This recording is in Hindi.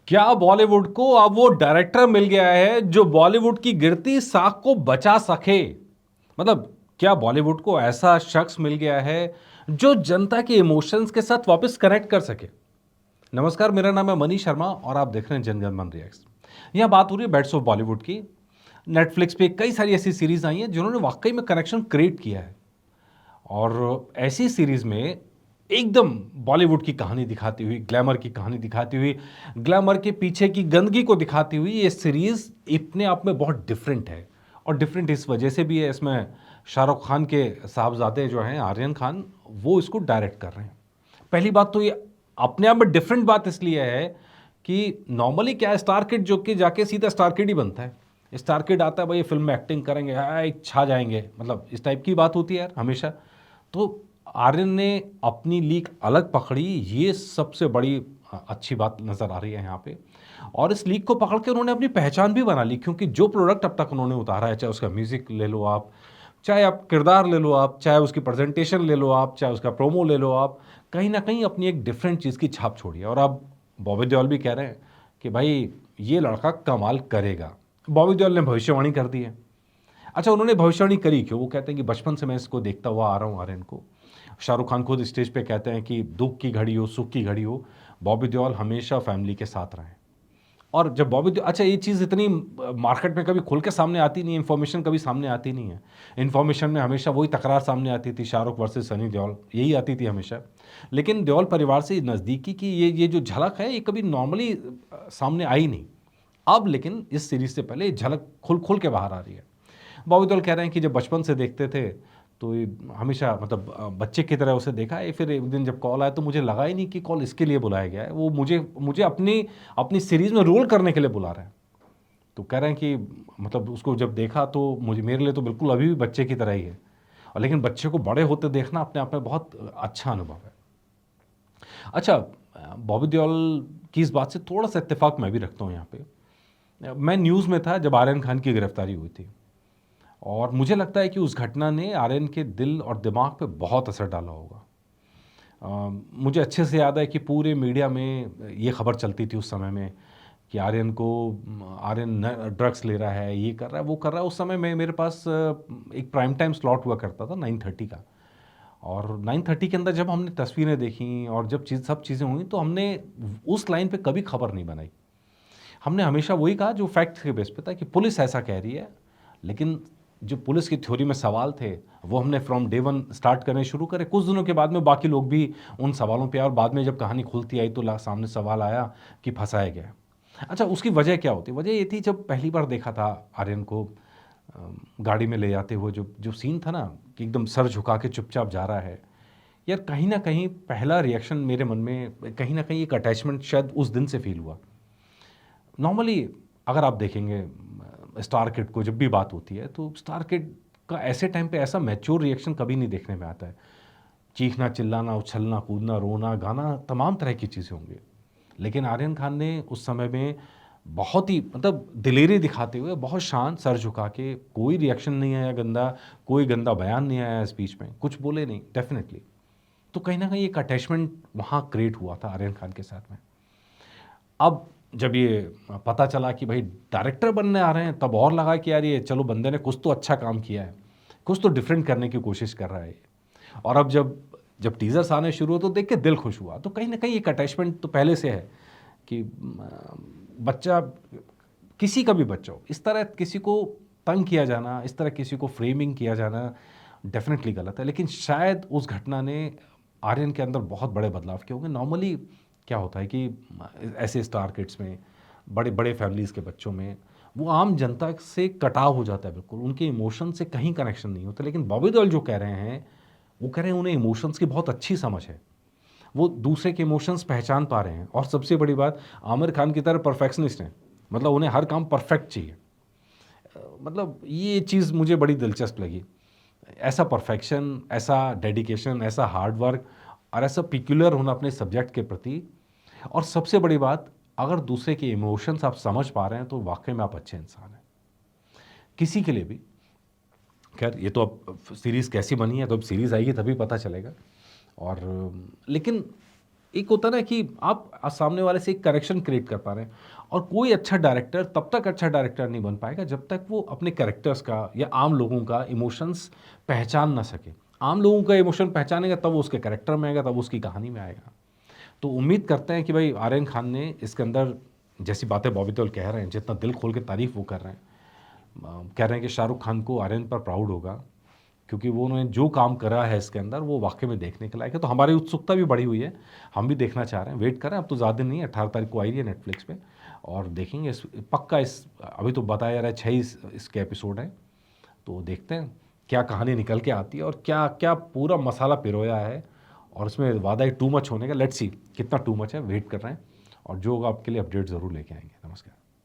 क्या बॉलीवुड को अब वो डायरेक्टर मिल गया है जो बॉलीवुड की गिरती साख को बचा सके? मतलब क्या बॉलीवुड को ऐसा शख्स मिल गया है जो जनता के इमोशंस के साथ वापस कनेक्ट कर सके? नमस्कार, मेरा नाम है मनीष शर्मा और आप देख रहे हैं जनगण मन रिएक्ट्स। यहाँ बात हो रही है बैट्स ऑफ बॉलीवुड की। नेटफ्लिक्स पे कई सारी ऐसी सीरीज आई हैं जिन्होंने वाकई में कनेक्शन क्रिएट किया है। और ऐसी सीरीज में एकदम बॉलीवुड की कहानी दिखाती हुई, ग्लैमर की कहानी दिखाती हुई, ग्लैमर के पीछे की गंदगी को दिखाती हुई ये सीरीज अपने आप में बहुत डिफरेंट है। और डिफरेंट इस वजह से भी है, इसमें शाहरुख खान के साहबजादे जो हैं आर्यन खान, वो इसको डायरेक्ट कर रहे हैं। पहली बात तो ये अपने आप में डिफरेंट बात इसलिए है कि नॉर्मली क्या है, स्टार किड जो कि जाके सीधा स्टार किड ही बनता है। स्टार किड आता है भाई, फिल्म में एक्टिंग करेंगे, हाय छा जाएंगे, मतलब इस टाइप की बात होती है यार हमेशा। तो आर्यन ने अपनी लीक अलग पकड़ी, ये सबसे बड़ी अच्छी बात नज़र आ रही है यहाँ पे। और इस लीक को पकड़ के उन्होंने अपनी पहचान भी बना ली, क्योंकि जो प्रोडक्ट अब तक उन्होंने उतारा है, चाहे उसका म्यूज़िक ले लो आप, चाहे आप किरदार ले लो आप, चाहे उसकी प्रेजेंटेशन ले लो आप, चाहे उसका प्रोमो ले लो आप, कहीं ना कहीं अपनी एक डिफरेंट चीज़ की छाप छोड़ी है। और अब बॉबी देओल भी कह रहे हैं कि भाई ये लड़का कमाल करेगा। बॉबी देओल ने भविष्यवाणी कर दी है। अच्छा, उन्होंने भविष्यवाणी करी क्यों? वो कहते हैं कि बचपन से मैं इसको देखता हुआ आ रहा हूँ आर्यन को। शाहरुख खान खुद स्टेज पे कहते हैं कि दुख की घड़ी हो, सुख की घड़ी हो, बॉबी देओल हमेशा फैमिली के साथ रहे। और जब अच्छा, ये चीज़ इतनी मार्केट में कभी खुल के सामने आती नहीं है, इन्फॉर्मेशन कभी सामने आती नहीं है। इन्फॉर्मेशन में हमेशा वही तकरार सामने आती थी, शाहरुख वर्सेस सनी देओल, यही आती थी हमेशा। लेकिन देओल परिवार से नज़दीकी की ये जो झलक है, ये कभी नॉर्मली सामने आई नहीं। अब लेकिन इस सीरीज से पहले ये झलक खुल खुल के बाहर आ रही है। बॉबी देओल कह रहे हैं कि जब बचपन से देखते थे तो ये हमेशा मतलब बच्चे की तरह उसे देखा है। फिर एक दिन जब कॉल आया तो मुझे लगा ही नहीं कि कॉल इसके लिए बुलाया गया है, वो मुझे मुझे अपनी अपनी सीरीज़ में रोल करने के लिए बुला रहा है। तो कह रहे हैं कि मतलब उसको जब देखा तो मुझे, मेरे लिए तो बिल्कुल अभी भी बच्चे की तरह ही है। और लेकिन बच्चे को बड़े होते देखना अपने आप में बहुत अच्छा अनुभव है। अच्छा, बॉबी देओल की इस बात से थोड़ा सा इत्तेफाक मैं भी रखता हूँ यहाँ पे। मैं न्यूज़ में था जब आर्यन खान की गिरफ्तारी हुई थी, और मुझे लगता है कि उस घटना ने आर्यन के दिल और दिमाग पे बहुत असर डाला होगा। मुझे अच्छे से याद है कि पूरे मीडिया में ये खबर चलती थी उस समय में कि आर्यन ड्रग्स ले रहा है, ये कर रहा है, वो कर रहा है। उस समय में मेरे पास एक प्राइम टाइम स्लॉट हुआ करता था 9:30 का। और 9:30 के अंदर जब हमने तस्वीरें देखी और जब सब चीज़ें हुई, तो हमने उस लाइन पे कभी खबर नहीं बनाई। हमने हमेशा वही कहा जो फैक्ट के बेस पे था कि पुलिस ऐसा कह रही है। लेकिन जो पुलिस की थ्योरी में सवाल थे, वो हमने फ्रॉम डे वन स्टार्ट करने शुरू करे। कुछ दिनों के बाद में बाकी लोग भी उन सवालों पे आए, और बाद में जब कहानी खुलती आई तो सामने सवाल आया कि फंसाया गया। अच्छा, उसकी वजह क्या होती? वजह ये थी, जब पहली बार देखा था आर्यन को गाड़ी में ले जाते हुए, जो जो सीन था ना, कि एकदम सर झुका के चुपचाप जा रहा है। यार कहीं ना कहीं पहला रिएक्शन मेरे मन में कहीं ना कहीं एक अटैचमेंट शायद उस दिन से फील हुआ। नॉर्मली अगर आप देखेंगे स्टार किड को, जब भी बात होती है तो स्टार किड का ऐसे टाइम पे ऐसा मैच्योर रिएक्शन कभी नहीं देखने में आता है। चीखना, चिल्लाना, उछलना, कूदना, रोना, गाना, तमाम तरह की चीज़ें होंगी। लेकिन आर्यन खान ने उस समय में बहुत ही मतलब दिलेरी दिखाते हुए, बहुत शांत सर झुका के, कोई रिएक्शन नहीं आया गंदा, कोई गंदा बयान नहीं आया स्पीच में, कुछ बोले नहीं डेफिनेटली। तो कहीं ना कहीं एक अटैचमेंट वहाँ क्रिएट हुआ था आर्यन खान के साथ में। अब जब ये पता चला कि भाई डायरेक्टर बनने आ रहे हैं, तब और लगा कि यार ये चलो, बंदे ने कुछ तो अच्छा काम किया है, कुछ तो डिफरेंट करने की कोशिश कर रहा है ये। और अब जब जब टीजर्स आने शुरू हो तो देख के दिल खुश हुआ। तो कहीं ना कहीं एक अटैचमेंट तो पहले से है कि बच्चा, किसी का भी बच्चा हो, इस तरह किसी को तंग किया जाना, इस तरह किसी को फ्रेमिंग किया जाना डेफिनेटली गलत है। लेकिन शायद उस घटना ने आर्यन के अंदर बहुत बड़े बदलाव किए होंगे। नॉर्मली क्या होता है कि ऐसे स्टार किड्स में, बड़े बड़े फैमिलीज़ के बच्चों में, वो आम जनता से कटाव हो जाता है, बिल्कुल उनके इमोशन से कहीं कनेक्शन नहीं होता। लेकिन बॉबी देओल जो कह रहे हैं, वो कह रहे हैं उन्हें इमोशंस की बहुत अच्छी समझ है, वो दूसरे के इमोशंस पहचान पा रहे हैं। और सबसे बड़ी बात, आमिर खान की तरह परफेक्शनिस्ट हैं, मतलब उन्हें हर काम परफेक्ट चाहिए। मतलब ये चीज़ मुझे बड़ी दिलचस्प लगी। ऐसा परफेक्शन, ऐसा डेडिकेशन, ऐसा हार्ड वर्क, और ऐसा पिक्यूलर होना अपने सब्जेक्ट के प्रति। और सबसे बड़ी बात, अगर दूसरे के इमोशंस आप समझ पा रहे हैं तो वाकई में आप अच्छे इंसान हैं, किसी के लिए भी। खैर, ये तो अब सीरीज़ कैसी बनी है, तो अब सीरीज़ आएगी तभी पता चलेगा। और लेकिन एक होता है ना कि आप सामने वाले से एक कनेक्शन क्रिएट कर पा रहे हैं। और कोई अच्छा डायरेक्टर तब तक अच्छा डायरेक्टर नहीं बन पाएगा जब तक वो अपने कैरेक्टर्स का या आम लोगों का इमोशंस पहचान ना सके। आम लोगों का इमोशन पहचानेगा तब वो उसके कैरेक्टर में आएगा, तब वो उसकी कहानी में आएगा। तो उम्मीद करते हैं कि भाई आर्यन खान ने इसके अंदर जैसी बातें बॉबी देओल कह रहे हैं, जितना दिल खोल के तारीफ वो कर रहे हैं, कह रहे हैं कि शाहरुख खान को आर्यन पर प्राउड होगा, क्योंकि वो उन्होंने जो काम करा है इसके अंदर वो वाकई में देखने के लायक है। तो हमारी उत्सुकता भी बढ़ी हुई है, हम भी देखना चाह रहे हैं, वेट कर रहे हैं। अब तो ज़्यादा दिन नहीं है, 18 तारीख को आई है नेटफ्लिक्स पे, और देखेंगे इस पक्का। इस अभी तो बताया जा रहा है 6 इसके एपिसोड हैं, तो देखते हैं क्या कहानी निकल के आती है और क्या क्या पूरा मसाला पिरोया है। और उसमें वादा है टू मच होने का, लेट्स सी कितना टू मच है, वेट कर रहे हैं। और जो होगा आपके लिए अपडेट ज़रूर लेके आएंगे। नमस्कार।